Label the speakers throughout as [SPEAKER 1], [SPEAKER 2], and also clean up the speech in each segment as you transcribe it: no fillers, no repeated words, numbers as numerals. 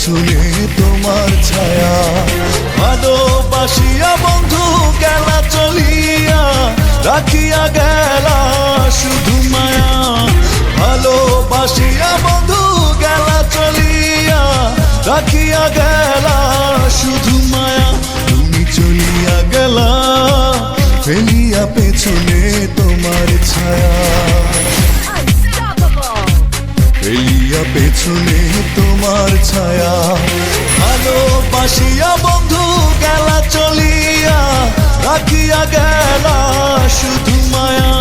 [SPEAKER 1] পিছনে তোমার ছায়া। ভালোবাসিয়া বন্ধু গেলা চলিয়া, রাখিয়া গেলা শুধু মায়া। ভালোবাসিয়া বন্ধু গেলা চলিয়া, রাখিয়া গেলা শুধু মায়া। তুমি চলিয়া গেলা ফেলিয়া পেছনে তোমার ছায়া, ফেলিয়া পেছনে তোমার ছায়া। ভালোবাসিয়া বন্ধু গেলা চলিয়া, রাখিয়া গেলা শুধু মায়া।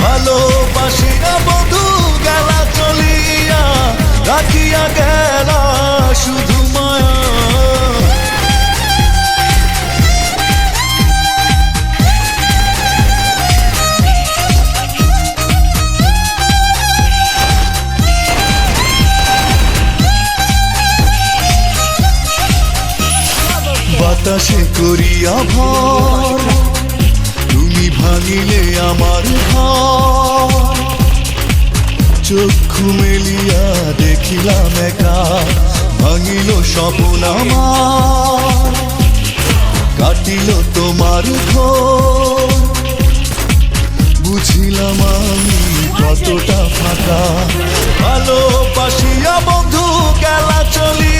[SPEAKER 1] ভালোবাসিয়া বন্ধু গেলা চলিয়া, রাখিয়া গেলা শুধু মায়া। বাতাসে করিয়া ভর, তুমি ভাঙিলে আমার ঘর। চক্ষু মেলিয়া দেখিলাম একা, ভাঙিল স্বপ্ন আমার। কাটিল তোমার ঘর, বুঝিলাম আমি কতটা ফাঁকা। ভালোবাসিয়া বন্ধু গেলা চলি